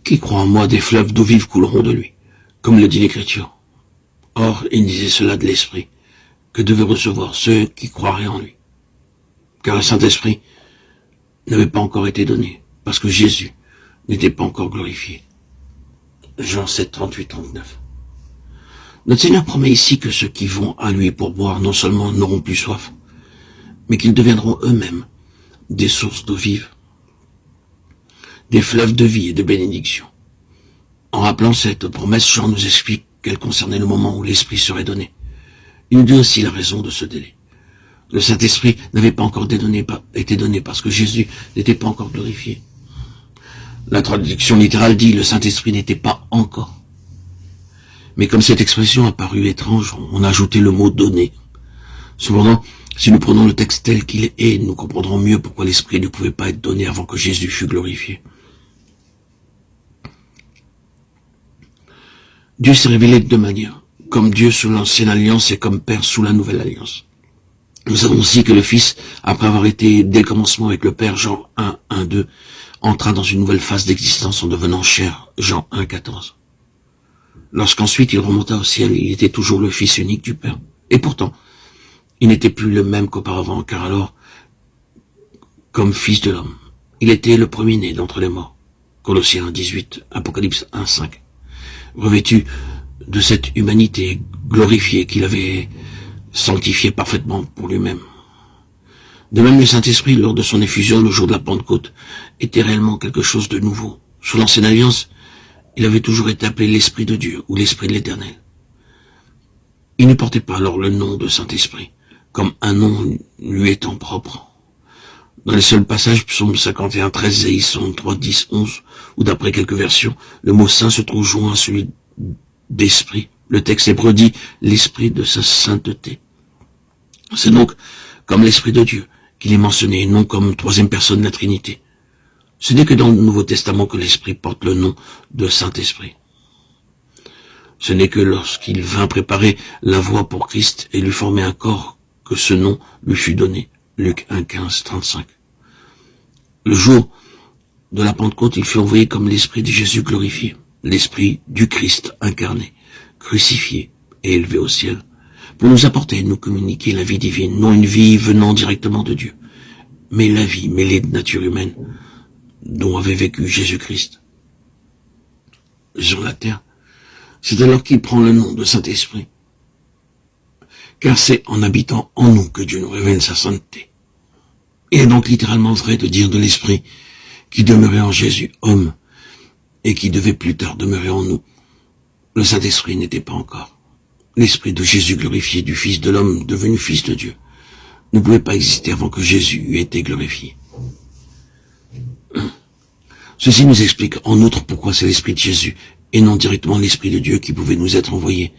Qui croit en moi, des fleuves d'eau vive couleront de lui, comme le dit l'Écriture. Or, il disait cela de l'Esprit, que devaient recevoir ceux qui croiraient en lui. Car le Saint-Esprit n'avait pas encore été donné, parce que Jésus n'était pas encore glorifié. Jean 7, 38, 39. Notre Seigneur promet ici que ceux qui vont à lui pour boire non seulement n'auront plus soif, mais qu'ils deviendront eux-mêmes des sources d'eau vive, des fleuves de vie et de bénédiction. En rappelant cette promesse, Jean nous explique qu'elle concernait le moment où l'Esprit serait donné. Il nous dit aussi la raison de ce délai. Le Saint-Esprit n'avait pas encore été donné parce que Jésus n'était pas encore glorifié. La traduction littérale dit « le Saint-Esprit n'était pas encore ». Mais comme cette expression a paru étrange, on a ajouté le mot « donné ». Cependant, si nous prenons le texte tel qu'il est, nous comprendrons mieux pourquoi l'Esprit ne pouvait pas être donné avant que Jésus fût glorifié. Dieu s'est révélé de deux manières, comme Dieu sous l'ancienne alliance et comme Père sous la nouvelle alliance. Nous savons aussi que le Fils, après avoir été dès le commencement avec le Père, Jean 1, 1, 2, entra dans une nouvelle phase d'existence en devenant chair, Jean 1, 14. Lorsqu'ensuite il remonta au ciel, il était toujours le Fils unique du Père. Et pourtant, il n'était plus le même qu'auparavant, car alors, comme Fils de l'homme, il était le premier-né d'entre les morts. Colossiens 18, Apocalypse 1, 5. Revêtu de cette humanité glorifiée qu'il avait sanctifiée parfaitement pour lui-même. De même, le Saint-Esprit, lors de son effusion le jour de la Pentecôte, était réellement quelque chose de nouveau. Sous l'ancienne alliance, il avait toujours été appelé l'Esprit de Dieu ou l'Esprit de l'Éternel. Il ne portait pas alors le nom de Saint-Esprit, comme un nom lui étant propre. Dans les seuls passages, psaume 51, 13, Isaïe 3, 10, 11, où d'après quelques versions, le mot saint se trouve joint à celui d'esprit. Le texte hébreu dit l'esprit de sa sainteté. C'est donc comme l'Esprit de Dieu qu'il est mentionné, et non comme troisième personne de la Trinité. Ce n'est que dans le Nouveau Testament que l'Esprit porte le nom de Saint-Esprit. Ce n'est que lorsqu'il vint préparer la voie pour Christ et lui former un corps que ce nom lui fut donné. Luc 1, 15, 35. Le jour de la Pentecôte, il fut envoyé comme l'Esprit de Jésus glorifié, l'Esprit du Christ incarné, crucifié et élevé au ciel, pour nous apporter et nous communiquer la vie divine, non une vie venant directement de Dieu, mais la vie mêlée de nature humaine dont avait vécu Jésus-Christ sur la terre. C'est alors qu'il prend le nom de Saint-Esprit, car c'est en habitant en nous que Dieu nous révèle sa sainteté. Il est donc littéralement vrai de dire de l'Esprit qui demeurait en Jésus, homme, et qui devait plus tard demeurer en nous. Le Saint-Esprit n'était pas encore. L'Esprit de Jésus glorifié, du Fils de l'homme devenu Fils de Dieu, ne pouvait pas exister avant que Jésus eût été glorifié. Ceci nous explique en outre pourquoi c'est l'Esprit de Jésus et non directement l'Esprit de Dieu qui pouvait nous être envoyé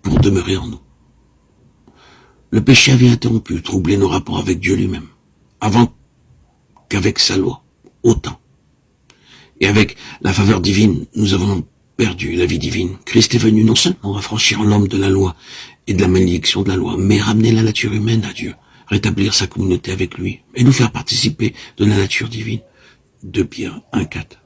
pour demeurer en nous. Le péché avait interrompu, troublé nos rapports avec Dieu lui-même, avant qu'avec sa loi, autant. Et avec la faveur divine, nous avons perdu la vie divine. Christ est venu non seulement affranchir l'homme de la loi et de la malédiction de la loi, mais ramener la nature humaine à Dieu, rétablir sa communauté avec lui, et nous faire participer de la nature divine. 2 Pierre 1, 4.